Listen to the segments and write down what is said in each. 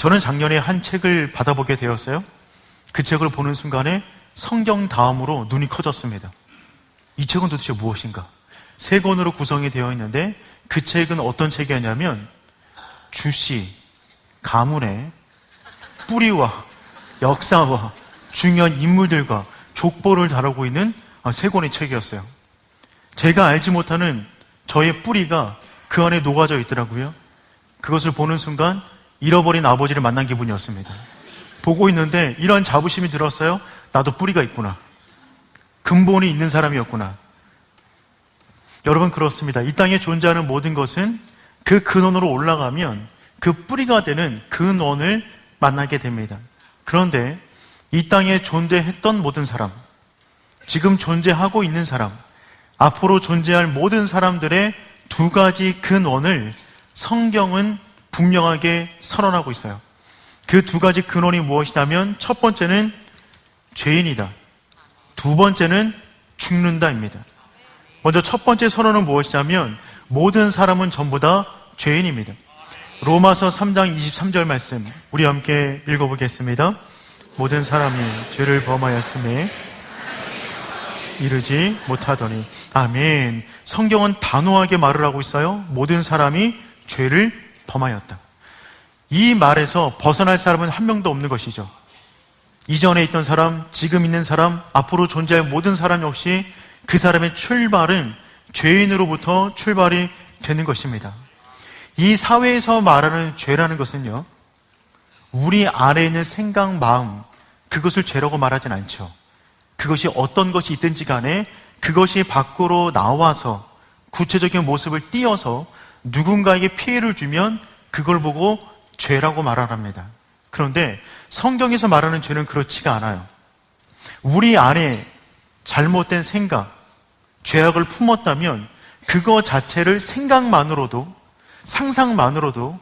저는 작년에 한 책을 받아보게 되었어요. 그 책을 보는 순간에 성경 다음으로 눈이 커졌습니다. 이 책은 도대체 무엇인가? 3권으로 구성이 되어 있는데 그 책은 어떤 책이었냐면 주씨, 가문의 뿌리와 역사와 중요한 인물들과 족보를 다루고 있는 3권의 책이었어요. 제가 알지 못하는 저의 뿌리가 그 안에 녹아져 있더라고요. 그것을 보는 순간 잃어버린 아버지를 만난 기분이었습니다. 보고 있는데 이런 자부심이 들었어요. 나도 뿌리가 있구나. 근본이 있는 사람이었구나. 여러분, 그렇습니다. 이 땅에 존재하는 모든 것은 그 근원으로 올라가면 그 뿌리가 되는 근원을 만나게 됩니다. 그런데 이 땅에 존재했던 모든 사람, 지금 존재하고 있는 사람, 앞으로 존재할 모든 사람들의 2가지 근원을 성경은 분명하게 선언하고 있어요. 그 2가지 근원이 무엇이냐면 첫 번째는 죄인이다. 2번째는 죽는다입니다. 먼저 첫 번째 선언은 무엇이냐면 모든 사람은 전부 다 죄인입니다. 로마서 3장 23절 말씀 우리 함께 읽어보겠습니다. 모든 사람이 죄를 범하였음에 이르지 못하더니. 아멘. 성경은 단호하게 말을 하고 있어요. 모든 사람이 죄를 범하였다. 이 말에서 벗어날 사람은 한 명도 없는 것이죠. 이전에 있던 사람, 지금 있는 사람, 앞으로 존재할 모든 사람 역시 그 사람의 출발은 죄인으로부터 출발이 되는 것입니다. 이 사회에서 말하는 죄라는 것은요, 우리 안에 있는 생각, 마음, 그것을 죄라고 말하진 않죠. 그것이 어떤 것이 있든지 간에 그것이 밖으로 나와서 구체적인 모습을 띄어서 누군가에게 피해를 주면 그걸 보고 죄라고 말합니다. 그런데 성경에서 말하는 죄는 그렇지가 않아요. 우리 안에 잘못된 생각, 죄악을 품었다면 그거 자체를 생각만으로도, 상상만으로도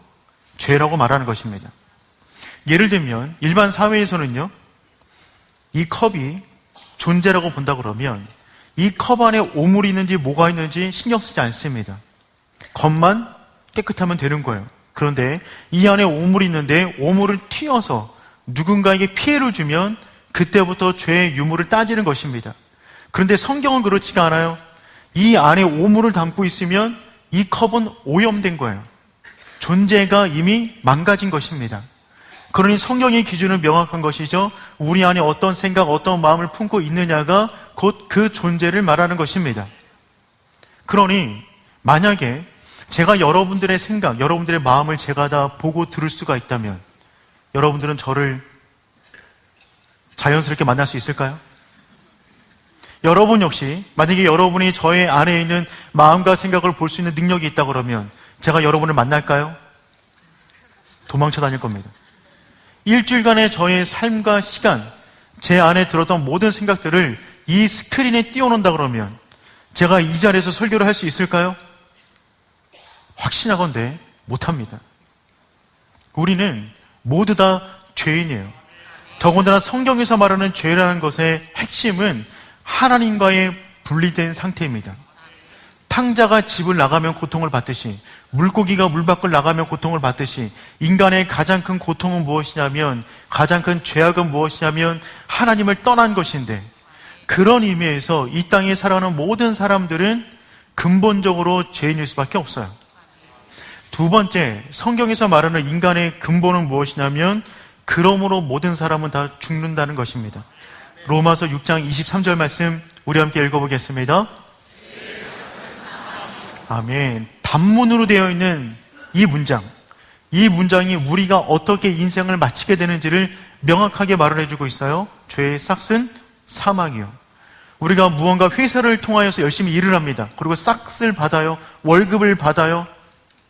죄라고 말하는 것입니다. 예를 들면 일반 사회에서는요, 이 컵이 존재라고 본다 그러면 이 컵 안에 오물이 있는지 뭐가 있는지 신경 쓰지 않습니다. 겉만 깨끗하면 되는 거예요. 그런데 이 안에 오물이 있는데 오물을 튀어서 누군가에게 피해를 주면 그때부터 죄의 유무를 따지는 것입니다. 그런데 성경은 그렇지가 않아요. 이 안에 오물을 담고 있으면 이 컵은 오염된 거예요. 존재가 이미 망가진 것입니다. 그러니 성경의 기준은 명확한 것이죠. 우리 안에 어떤 생각, 어떤 마음을 품고 있느냐가 곧 그 존재를 말하는 것입니다. 그러니 만약에 제가 여러분들의 생각, 여러분들의 마음을 제가 다 보고 들을 수가 있다면 여러분들은 저를 자연스럽게 만날 수 있을까요? 여러분 역시 만약에 여러분이 저의 안에 있는 마음과 생각을 볼 수 있는 능력이 있다 그러면 제가 여러분을 만날까요? 도망쳐 다닐 겁니다. 일주일간의 저의 삶과 시간, 제 안에 들었던 모든 생각들을 이 스크린에 띄워놓는다 그러면 제가 이 자리에서 설교를 할 수 있을까요? 확신하건대 못합니다. 우리는 모두 다 죄인이에요. 더군다나 성경에서 말하는 죄라는 것의 핵심은 하나님과의 분리된 상태입니다. 탕자가 집을 나가면 고통을 받듯이, 물고기가 물 밖을 나가면 고통을 받듯이, 인간의 가장 큰 고통은 무엇이냐면, 가장 큰 죄악은 무엇이냐면 하나님을 떠난 것인데, 그런 의미에서 이 땅에 살아가는 모든 사람들은 근본적으로 죄인일 수밖에 없어요. 2번째, 성경에서 말하는 인간의 근본은 무엇이냐면 그러므로 모든 사람은 다 죽는다는 것입니다. 로마서 6장 23절 말씀 우리 함께 읽어보겠습니다. 아멘. 단문으로 되어 있는 이 문장이 우리가 어떻게 인생을 마치게 되는지를 명확하게 말을 해주고 있어요. 죄의 싹은 사망이요. 우리가 무언가 회사를 통하여서 열심히 일을 합니다. 그리고 싹을 받아요. 월급을 받아요.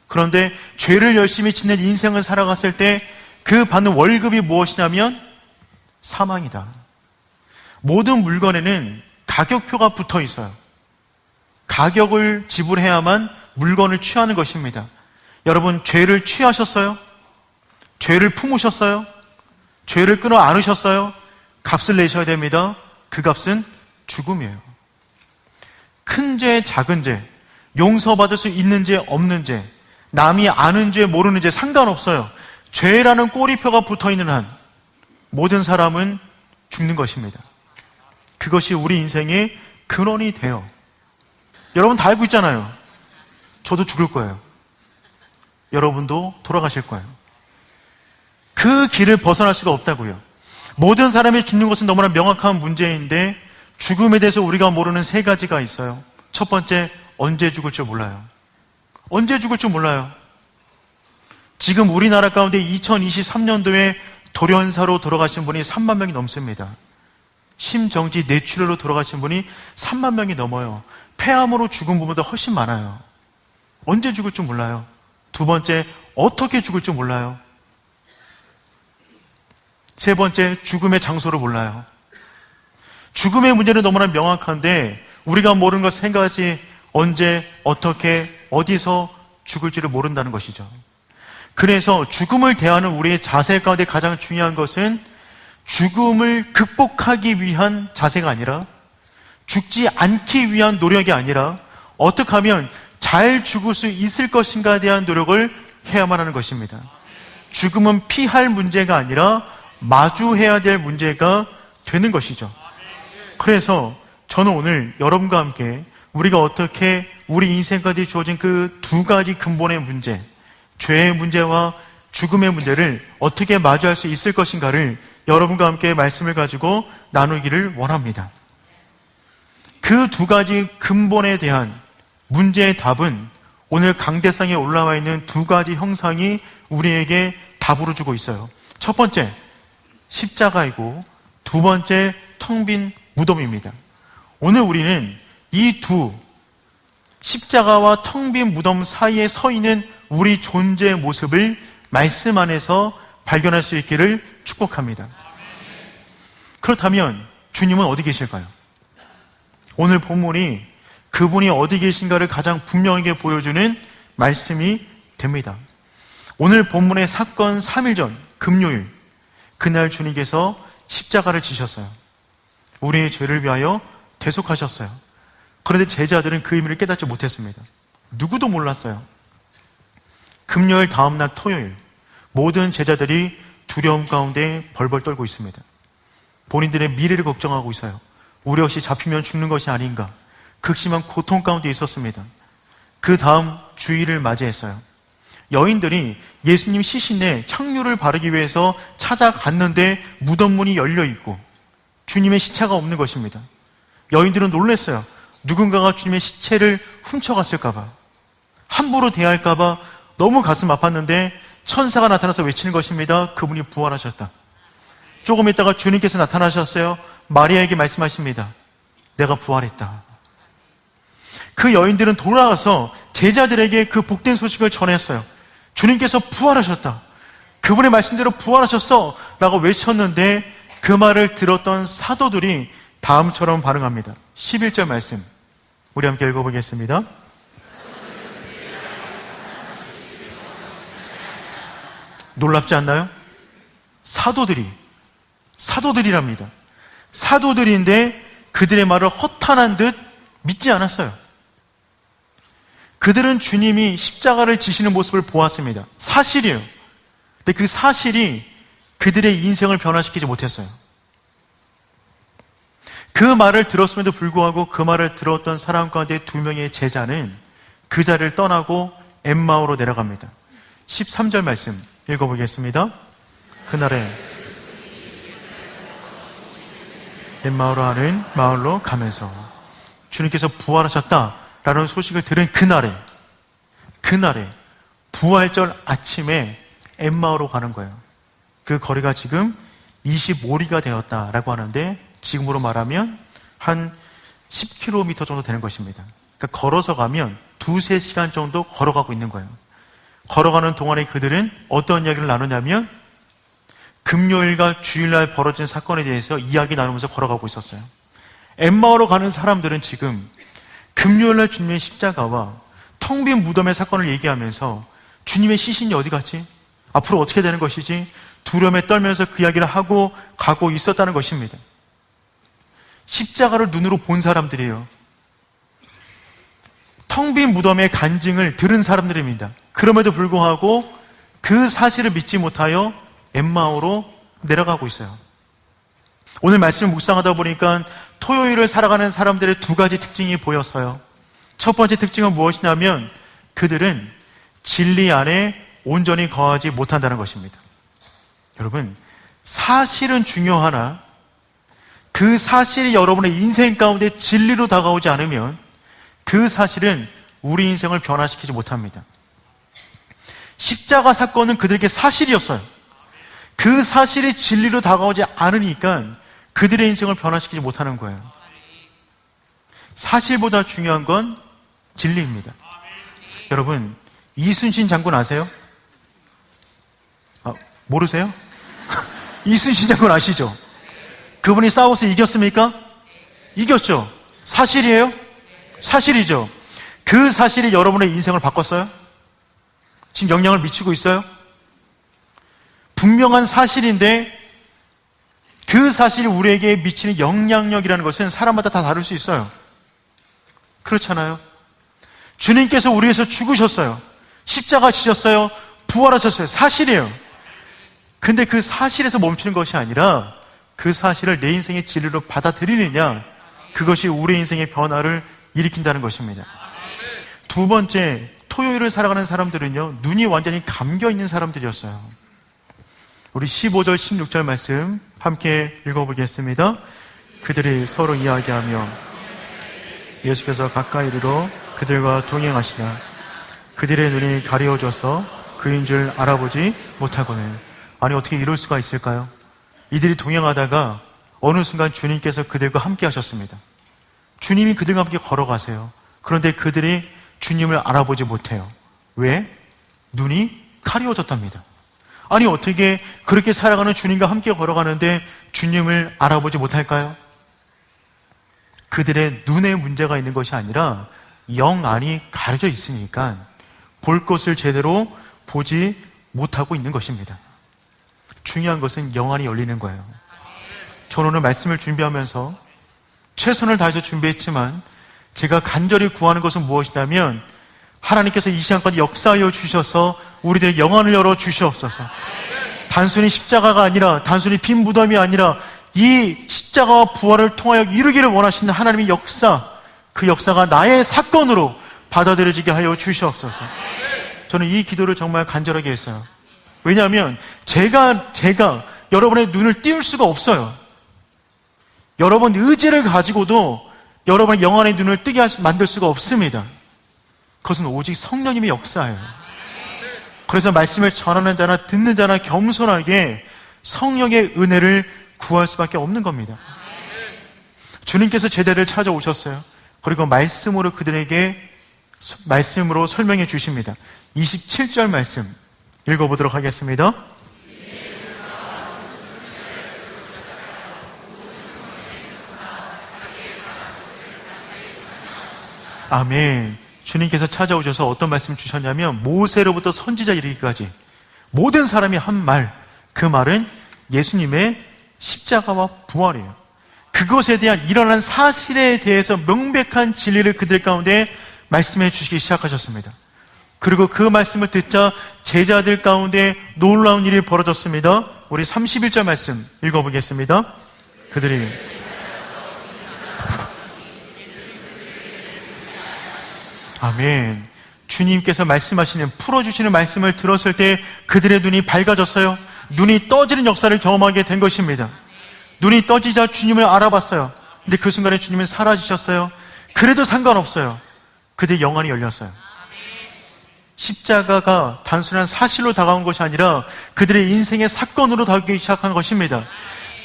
그런데 죄를 열심히 짓는 인생을 살아갔을 때 그 받는 월급이 무엇이냐면 사망이다. 모든 물건에는 가격표가 붙어 있어요. 가격을 지불해야만 물건을 취하는 것입니다. 여러분, 죄를 취하셨어요? 죄를 품으셨어요? 죄를 끊어 안으셨어요? 값을 내셔야 됩니다. 그 값은 죽음이에요. 큰 죄, 작은 죄, 용서받을 수 있는 죄, 없는 죄, 남이 아는 죄, 모르는 죄 상관없어요. 죄라는 꼬리표가 붙어있는 한 모든 사람은 죽는 것입니다. 그것이 우리 인생의 근원이 돼요. 여러분 다 알고 있잖아요. 저도 죽을 거예요. 여러분도 돌아가실 거예요. 그 길을 벗어날 수가 없다고요. 모든 사람이 죽는 것은 너무나 명확한 문제인데 죽음에 대해서 우리가 모르는 세 가지가 있어요. 첫 번째, 언제 죽을 줄 몰라요. 언제 죽을 줄 몰라요. 지금 우리나라 가운데 2023년도에 돌연사로 돌아가신 분이 3만 명이 넘습니다. 심정지 뇌출혈로 돌아가신 분이 3만 명이 넘어요. 폐암으로 죽은 분보다 훨씬 많아요. 언제 죽을 줄 몰라요. 두 번째, 어떻게 죽을 줄 몰라요. 세 번째, 죽음의 장소를 몰라요. 죽음의 문제는 너무나 명확한데 우리가 모르는 것 세 가지, 언제, 어떻게, 어디서 죽을지를 모른다는 것이죠. 그래서 죽음을 대하는 우리의 자세 가운데 가장 중요한 것은 죽음을 극복하기 위한 자세가 아니라, 죽지 않기 위한 노력이 아니라 어떻게 하면 잘 죽을 수 있을 것인가에 대한 노력을 해야만 하는 것입니다. 죽음은 피할 문제가 아니라 마주해야 될 문제가 되는 것이죠. 그래서 저는 오늘 여러분과 함께 우리가 어떻게 우리 인생까지 주어진 그 두 가지 근본의 문제, 죄의 문제와 죽음의 문제를 어떻게 마주할 수 있을 것인가를 여러분과 함께 말씀을 가지고 나누기를 원합니다. 그 두 가지 근본에 대한 문제의 답은 오늘 강대상에 올라와 있는 두 가지 형상이 우리에게 답으로 주고 있어요. 첫 번째, 십자가이고 두 번째, 텅 빈 무덤입니다. 오늘 우리는 이 두 십자가와 텅 빈 무덤 사이에 서 있는 우리 존재의 모습을 말씀 안에서 발견할 수 있기를 축복합니다. 그렇다면 주님은 어디 계실까요? 오늘 본문이 그분이 어디 계신가를 가장 분명하게 보여주는 말씀이 됩니다. 오늘 본문의 사건 3일 전 금요일, 그날 주님께서 십자가를 지셨어요. 우리의 죄를 위하여 대속하셨어요. 그런데 제자들은 그 의미를 깨닫지 못했습니다. 누구도 몰랐어요. 금요일 다음날 토요일, 모든 제자들이 두려움 가운데 벌벌 떨고 있습니다. 본인들의 미래를 걱정하고 있어요. 우리 없이 잡히면 죽는 것이 아닌가, 극심한 고통 가운데 있었습니다. 그 다음 주일을 맞이했어요. 여인들이 예수님 시신에 향유를 바르기 위해서 찾아갔는데 무덤 문이 열려있고 주님의 시체가 없는 것입니다. 여인들은 놀랐어요. 누군가가 주님의 시체를 훔쳐갔을까봐, 함부로 대할까봐 너무 가슴 아팠는데 천사가 나타나서 외치는 것입니다. 그분이 부활하셨다. 조금 있다가 주님께서 나타나셨어요. 마리아에게 말씀하십니다. 내가 부활했다. 그 여인들은 돌아가서 제자들에게 그 복된 소식을 전했어요. 주님께서 부활하셨다. 그분의 말씀대로 부활하셨어 라고 외쳤는데 그 말을 들었던 사도들이 다음처럼 반응합니다. 11절 말씀 우리 함께 읽어보겠습니다. 놀랍지 않나요? 사도들이랍니다. 사도들인데 그들의 말을 허탄한 듯 믿지 않았어요. 그들은 주님이 십자가를 지시는 모습을 보았습니다. 사실이에요. 근데 그 사실이 그들의 인생을 변화시키지 못했어요. 그 말을 들었음에도 불구하고 그 말을 들었던 사람 가운데 2명의 제자는 그 자리를 떠나고 엠마오로 내려갑니다. 13절 말씀 읽어보겠습니다. 그날에 엠마오로 하는 마을로 가면서 주님께서 부활하셨다라는 소식을 들은 그날에 부활절 아침에 엠마오로 가는 거예요. 그 거리가 지금 25리가 되었다라고 하는데 지금으로 말하면 한 10km 정도 되는 것입니다. 그러니까 걸어서 가면 2-3시간 정도 걸어가고 있는 거예요. 걸어가는 동안에 그들은 어떤 이야기를 나누냐면 금요일과 주일날 벌어진 사건에 대해서 이야기 나누면서 걸어가고 있었어요. 엠마오로 가는 사람들은 지금 금요일날 주님의 십자가와 텅 빈 무덤의 사건을 얘기하면서 주님의 시신이 어디 갔지? 앞으로 어떻게 되는 것이지? 두려움에 떨면서 그 이야기를 하고 가고 있었다는 것입니다. 십자가를 눈으로 본 사람들이에요. 텅 빈 무덤의 간증을 들은 사람들입니다. 그럼에도 불구하고 그 사실을 믿지 못하여 엠마오로 내려가고 있어요. 오늘 말씀을 묵상하다 보니까 토요일을 살아가는 사람들의 두 가지 특징이 보였어요. 첫 번째 특징은 무엇이냐면 그들은 진리 안에 온전히 거하지 못한다는 것입니다. 여러분, 사실은 중요하나 그 사실이 여러분의 인생 가운데 진리로 다가오지 않으면 그 사실은 우리 인생을 변화시키지 못합니다. 십자가 사건은 그들에게 사실이었어요. 그 사실이 진리로 다가오지 않으니까 그들의 인생을 변화시키지 못하는 거예요. 사실보다 중요한 건 진리입니다. 여러분, 이순신 장군 아세요? 모르세요? 이순신 장군 아시죠? 그분이 싸워서 이겼습니까? 이겼죠. 사실이에요? 사실이죠. 그 사실이 여러분의 인생을 바꿨어요? 지금 영향을 미치고 있어요? 분명한 사실인데 그 사실이 우리에게 미치는 영향력이라는 것은 사람마다 다 다를 수 있어요. 그렇잖아요. 주님께서 우리 위해서 죽으셨어요. 십자가 지셨어요. 부활하셨어요. 사실이에요. 근데 그 사실에서 멈추는 것이 아니라 그 사실을 내 인생의 진리로 받아들이느냐, 그것이 우리 인생의 변화를 일으킨다는 것입니다. 두 번째, 토요일을 살아가는 사람들은요, 눈이 완전히 감겨있는 사람들이었어요. 우리 15절, 16절 말씀 함께 읽어보겠습니다. 그들이 서로 이야기하며 예수께서 가까이 이르러 그들과 동행하시나 그들의 눈이 가려워져서 그인 줄 알아보지 못하거늘. 아니, 어떻게 이럴 수가 있을까요? 이들이 동행하다가 어느 순간 주님께서 그들과 함께 하셨습니다. 주님이 그들과 함께 걸어가세요. 그런데 그들이 주님을 알아보지 못해요. 왜? 눈이 가려워졌답니다. 아니, 어떻게 그렇게 살아가는 주님과 함께 걸어가는데 주님을 알아보지 못할까요? 그들의 눈에 문제가 있는 것이 아니라 영 안이 가려져 있으니까 볼 것을 제대로 보지 못하고 있는 것입니다. 중요한 것은 영 안이 열리는 거예요. 저는 오늘 말씀을 준비하면서 최선을 다해서 준비했지만 제가 간절히 구하는 것은 무엇이냐면 하나님께서 이 시간까지 역사하여 주셔서 우리들의 영안을 열어 주시옵소서. 단순히 십자가가 아니라, 단순히 빈 무덤이 아니라 이 십자가와 부활을 통하여 이루기를 원하시는 하나님의 역사, 그 역사가 나의 사건으로 받아들여지게 하여 주시옵소서. 저는 이 기도를 정말 간절하게 했어요. 왜냐하면 제가 여러분의 눈을 띄울 수가 없어요. 여러분 의지를 가지고도 여러분의 영안의 눈을 뜨게 만들 수가 없습니다. 그것은 오직 성령님의 역사예요. 그래서 말씀을 전하는 자나 듣는 자나 겸손하게 성령의 은혜를 구할 수밖에 없는 겁니다. 주님께서 제자를 찾아오셨어요. 그리고 말씀으로 그들에게 말씀으로 설명해 주십니다. 27절 말씀 읽어보도록 하겠습니다. 아멘. 주님께서 찾아오셔서 어떤 말씀 주셨냐면 모세로부터 선지자 이르기까지 모든 사람이 한 말, 그 말은 예수님의 십자가와 부활이에요. 그것에 대한 일어난 사실에 대해서 명백한 진리를 그들 가운데 말씀해 주시기 시작하셨습니다. 그리고 그 말씀을 듣자 제자들 가운데 놀라운 일이 벌어졌습니다. 우리 31절 말씀 읽어보겠습니다. 그들이 아멘. 주님께서 말씀하시는, 풀어주시는 말씀을 들었을 때 그들의 눈이 밝아졌어요. 눈이 떠지는 역사를 경험하게 된 것입니다. 눈이 떠지자 주님을 알아봤어요. 근데 그 순간에 주님은 사라지셨어요. 그래도 상관없어요. 그들의 영안이 열렸어요. 십자가가 단순한 사실로 다가온 것이 아니라 그들의 인생의 사건으로 다가오기 시작한 것입니다.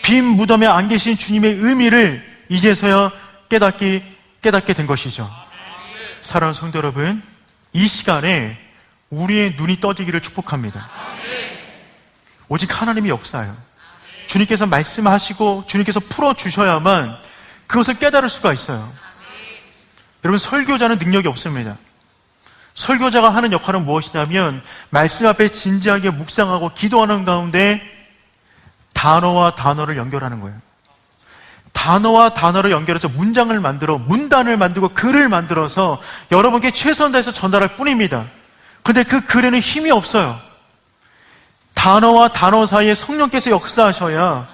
빈 무덤에 안 계신 주님의 의미를 이제서야 깨닫게 된 것이죠. 사랑하는 성도 여러분, 이 시간에 우리의 눈이 떠지기를 축복합니다. 오직 하나님의 역사예요. 주님께서 말씀하시고 주님께서 풀어주셔야만 그것을 깨달을 수가 있어요. 여러분, 설교자는 능력이 없습니다. 설교자가 하는 역할은 무엇이냐면 말씀 앞에 진지하게 묵상하고 기도하는 가운데 단어와 단어를 연결하는 거예요. 단어와 단어를 연결해서 문장을 만들어, 문단을 만들고 글을 만들어서 여러분께 최선 다해서 전달할 뿐입니다. 근데 그 글에는 힘이 없어요. 단어와 단어 사이에 성령께서 역사하셔야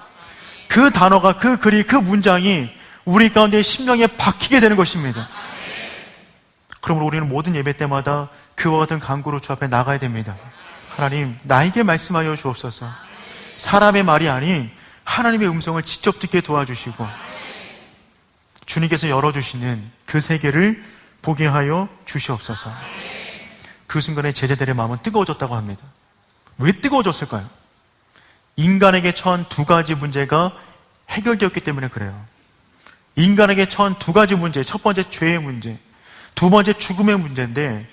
그 단어가, 그 글이, 그 문장이 우리 가운데 심령에 박히게 되는 것입니다. 그러므로 우리는 모든 예배 때마다 그와 같은 간구로 주 앞에 나가야 됩니다. 하나님, 나에게 말씀하여 주옵소서. 사람의 말이 아닌 하나님의 음성을 직접 듣게 도와주시고 주님께서 열어주시는 그 세계를 보게 하여 주시옵소서. 그 순간에 제자들의 마음은 뜨거워졌다고 합니다. 왜 뜨거워졌을까요? 인간에게 처한 두 가지 문제가 해결되었기 때문에 그래요. 인간에게 처한 두 가지 문제, 첫 번째 죄의 문제, 두 번째 죽음의 문제인데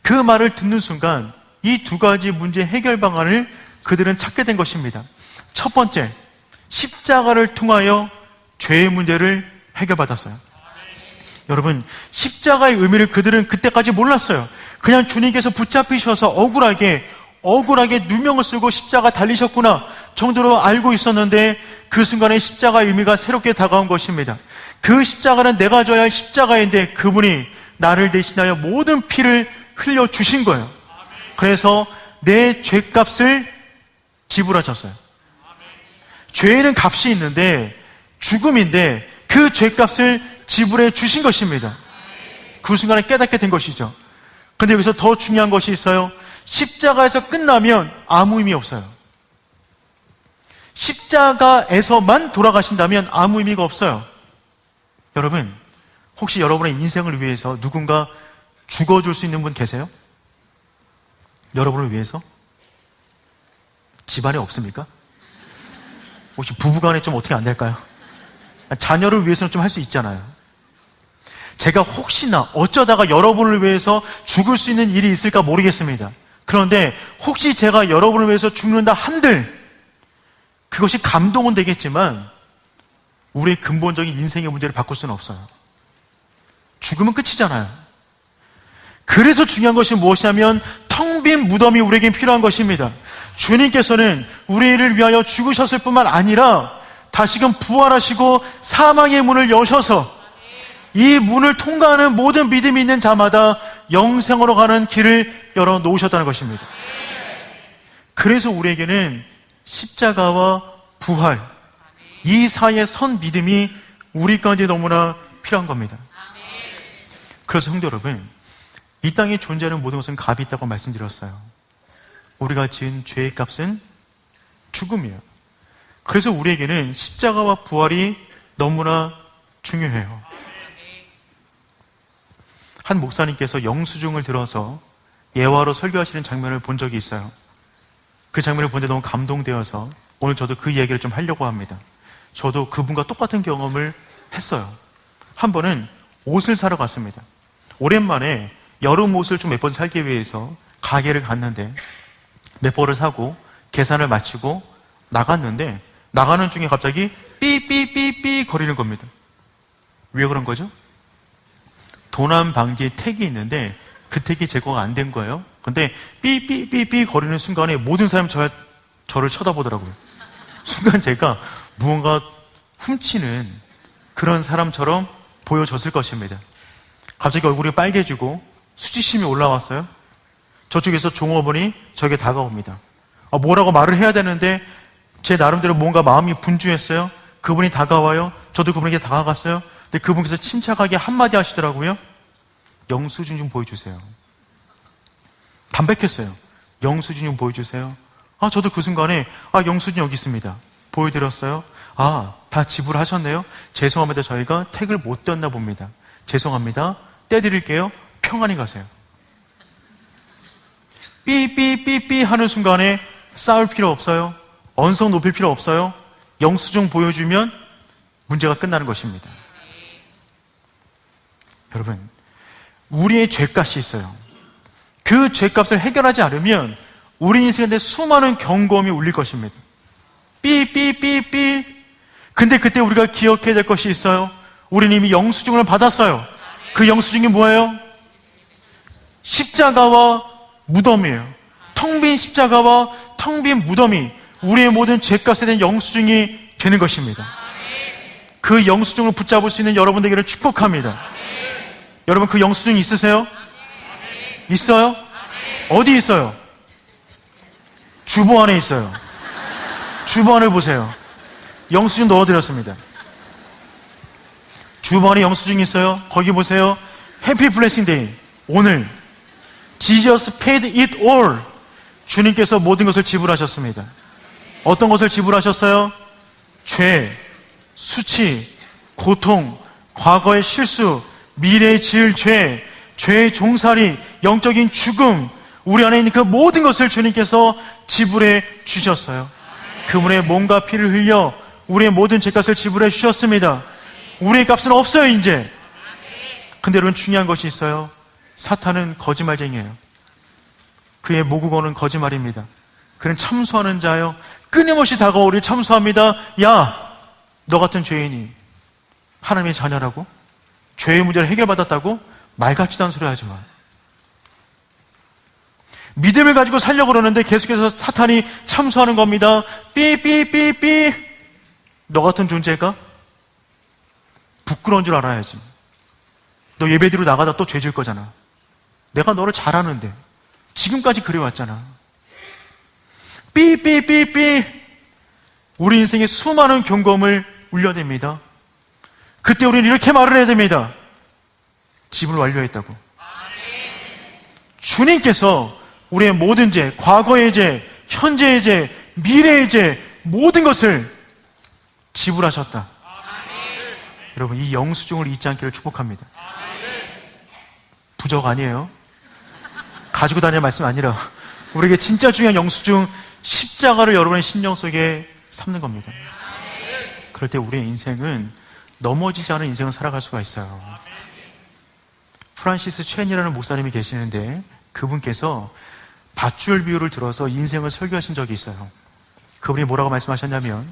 그 말을 듣는 순간 이 두 가지 문제 해결 방안을 그들은 찾게 된 것입니다. 첫 번째, 십자가를 통하여 죄의 문제를 해결받았어요. 여러분, 십자가의 의미를 그들은 그때까지 몰랐어요. 그냥 주님께서 붙잡히셔서 억울하게 누명을 쓰고 십자가 달리셨구나 정도로 알고 있었는데 그 순간에 십자가의 의미가 새롭게 다가온 것입니다. 그 십자가는 내가 져야 할 십자가인데 그분이 나를 대신하여 모든 피를 흘려주신 거예요. 그래서 내 죄값을 지불하셨어요. 죄에는 값이 있는데 죽음인데 그 죄값을 지불해 주신 것입니다. 그 순간에 깨닫게 된 것이죠. 그런데 여기서 더 중요한 것이 있어요. 십자가에서 끝나면 아무 의미 없어요. 십자가에서만 돌아가신다면 아무 의미가 없어요. 여러분, 혹시 여러분의 인생을 위해서 누군가 죽어줄 수 있는 분 계세요? 여러분을 위해서? 집안에 없습니까? 혹시 부부간에 좀 어떻게 안 될까요? 자녀를 위해서는 좀 할 수 있잖아요. 제가 혹시나 어쩌다가 여러분을 위해서 죽을 수 있는 일이 있을까 모르겠습니다. 그런데 혹시 제가 여러분을 위해서 죽는다 한들 그것이 감동은 되겠지만 우리의 근본적인 인생의 문제를 바꿀 수는 없어요. 죽으면 끝이잖아요. 그래서 중요한 것이 무엇이냐면 텅 빈 무덤이 우리에게 필요한 것입니다. 주님께서는 우리를 위하여 죽으셨을 뿐만 아니라 다시금 부활하시고 사망의 문을 여셔서 이 문을 통과하는 모든 믿음이 있는 자마다 영생으로 가는 길을 열어놓으셨다는 것입니다. 그래서 우리에게는 십자가와 부활, 이 사이에 선 믿음이 우리 가운데 너무나 필요한 겁니다. 그래서 성도 여러분, 이 땅에 존재하는 모든 것은 값이 있다고 말씀드렸어요. 우리가 지은 죄의 값은 죽음이에요. 그래서 우리에게는 십자가와 부활이 너무나 중요해요. 한 목사님께서 영수증을 들어서 예화로 설교하시는 장면을 본 적이 있어요. 그 장면을 보는데 너무 감동되어서 오늘 저도 그 이야기를 좀 하려고 합니다. 저도 그분과 똑같은 경험을 했어요. 한 번은 옷을 사러 갔습니다. 오랜만에 여름 옷을 좀 몇 번 살기 위해서 가게를 갔는데 몇 벌을 사고 계산을 마치고 나갔는데 나가는 중에 갑자기 삐삐삐삐 거리는 겁니다. 왜 그런 거죠? 도난 방지 택이 있는데 그 택이 제거가 안 된 거예요. 근데 삐삐삐삐 거리는 순간에 모든 사람이 저를 쳐다보더라고요. 순간 제가 무언가 훔치는 그런 사람처럼 보여졌을 것입니다. 갑자기 얼굴이 빨개지고 수치심이 올라왔어요. 저쪽에서 종업원이 저에게 다가옵니다. 뭐라고 말을 해야 되는데 제 나름대로 뭔가 마음이 분주했어요. 그분이 다가와요. 저도 그분에게 다가갔어요. 근데 그분께서 침착하게 한마디 하시더라고요. 영수증 좀 보여주세요. 담백했어요. 영수증 좀 보여주세요. 저도 그 순간에 영수증 여기 있습니다. 보여드렸어요. 다 지불하셨네요. 죄송합니다. 저희가 택을 못 떼었나 봅니다. 죄송합니다. 떼드릴게요. 평안히 가세요. 삐삐삐삐 하는 순간에 싸울 필요 없어요. 언성 높일 필요 없어요. 영수증 보여주면 문제가 끝나는 것입니다. 여러분, 우리의 죄값이 있어요. 그 죄값을 해결하지 않으면 우리 인생에 수많은 경고음이 울릴 것입니다. 삐삐삐삐. 근데 그때 우리가 기억해야 될 것이 있어요. 우리는 이미 영수증을 받았어요. 그 영수증이 뭐예요? 십자가와 무덤이에요. 텅 빈 십자가와 텅 빈 무덤이 우리의 모든 죄값에 대한 영수증이 되는 것입니다. 그 영수증을 붙잡을 수 있는 여러분들에게를 축복합니다. 여러분, 그 영수증 있으세요? 있어요? 어디 있어요? 주보 안에 있어요. 주보 안을 보세요. 영수증 넣어드렸습니다. 주보 안에 영수증이 있어요. 거기 보세요. 해피 블레싱 데이. 오늘 Jesus paid it all. 주님께서 모든 것을 지불하셨습니다. 어떤 것을 지불하셨어요? 죄, 수치, 고통, 과거의 실수, 미래에 지을 죄, 죄의 종살이, 영적인 죽음, 우리 안에 있는 그 모든 것을 주님께서 지불해 주셨어요. 그분의 몸과 피를 흘려 우리의 모든 죄값을 지불해 주셨습니다. 우리의 값은 없어요, 이제. 근데 여러분, 중요한 것이 있어요. 사탄은 거짓말쟁이에요. 그의 모국어는 거짓말입니다. 그는 참소하는 자요, 끊임없이 다가와 우리를 참소합니다. 야, 너 같은 죄인이 하나님의 자녀라고? 죄의 문제를 해결받았다고? 말 같지도 않은 소리 하지 마. 믿음을 가지고 살려고 그러는데 계속해서 사탄이 참소하는 겁니다. 삐삐삐삐. 너 같은 존재가 부끄러운 줄 알아야지. 너 예배드리러 나가다 또 죄 질 거잖아. 내가 너를 잘 아는데 지금까지 그래왔잖아. 삐삐삐삐. 우리 인생에 수많은 경험을 울려댑니다. 그때 우리는 이렇게 말을 해야 됩니다. 집을 완료했다고. 주님께서 우리의 모든 죄, 과거의 죄, 현재의 죄, 미래의 죄, 모든 것을 지불하셨다. 여러분, 이 영수증을 잊지 않기를 축복합니다. 부적 아니에요. 가지고 다니는 말씀 아니라 우리에게 진짜 중요한 영수증, 십자가를 여러분의 심령 속에 삼는 겁니다. 그럴 때 우리의 인생은 넘어지지 않은 인생을 살아갈 수가 있어요. 프란시스 첸이라는 목사님이 계시는데 그분께서 밧줄 비유를 들어서 인생을 설교하신 적이 있어요. 그분이 뭐라고 말씀하셨냐면,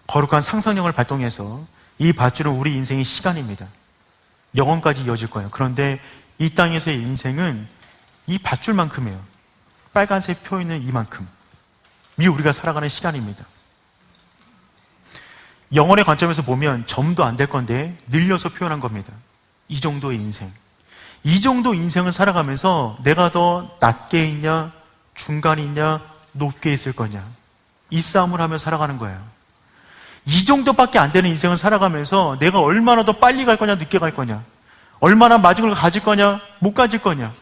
거룩한 상상력을 발동해서 이 밧줄은 우리 인생의 시간입니다. 영원까지 이어질 거예요. 그런데 이 땅에서의 인생은 이 밧줄만큼이에요. 빨간색 표 있는 이만큼. 이 우리가 살아가는 시간입니다. 영혼의 관점에서 보면 점도 안 될 건데 늘려서 표현한 겁니다. 이 정도의 인생. 이 정도 인생을 살아가면서 내가 더 낮게 있냐, 중간에 있냐, 높게 있을 거냐, 이 싸움을 하며 살아가는 거예요. 이 정도밖에 안 되는 인생을 살아가면서 내가 얼마나 더 빨리 갈 거냐, 늦게 갈 거냐, 얼마나 맞은 걸 가질 거냐, 못 가질 거냐,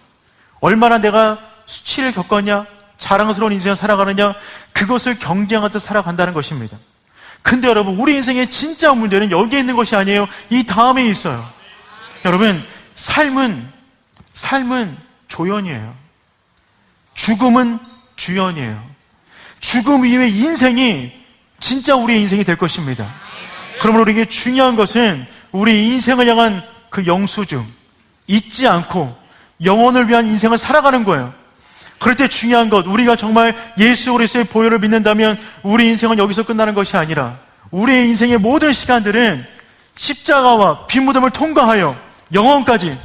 얼마나 내가 수치를 겪었냐, 자랑스러운 인생을 살아가느냐, 그것을 경쟁하듯 살아간다는 것입니다. 근데 여러분, 우리 인생의 진짜 문제는 여기에 있는 것이 아니에요. 이 다음에 있어요. 여러분, 삶은 조연이에요. 죽음은 주연이에요. 죽음 이후의 인생이 진짜 우리의 인생이 될 것입니다. 그러므로 우리에게 중요한 것은 우리 인생을 향한 그 영수증, 잊지 않고 영혼을 위한 인생을 살아가는 거예요. 그럴 때 중요한 것, 우리가 정말 예수 그리스도의 보혈을 믿는다면 우리 인생은 여기서 끝나는 것이 아니라 우리의 인생의 모든 시간들은 십자가와 피 무덤을 통과하여 영원까지.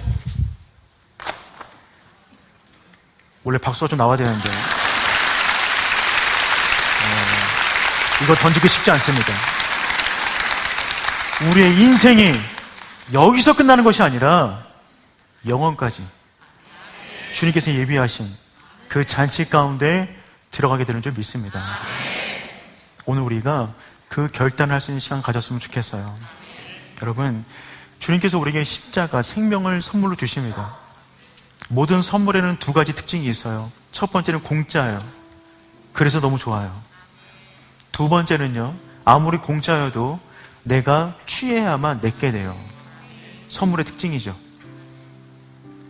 원래 박수가 좀 나와야 되는데 이거 던지기 쉽지 않습니다. 우리의 인생이 여기서 끝나는 것이 아니라 영원까지 주님께서 예비하신 그 잔치 가운데 들어가게 되는 줄 믿습니다. 오늘 우리가 그 결단을 할 수 있는 시간 가졌으면 좋겠어요. 여러분, 주님께서 우리에게 십자가, 생명을 선물로 주십니다. 모든 선물에는 두 가지 특징이 있어요. 첫 번째는 공짜예요. 그래서 너무 좋아요. 두 번째는요, 아무리 공짜여도 내가 취해야만 내게 돼요. 선물의 특징이죠.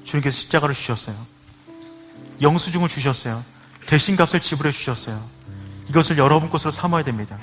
주님께서 십자가를 주셨어요. 영수증을 주셨어요. 대신값을 지불해 주셨어요. 이것을 여러분 것으로 삼아야 됩니다.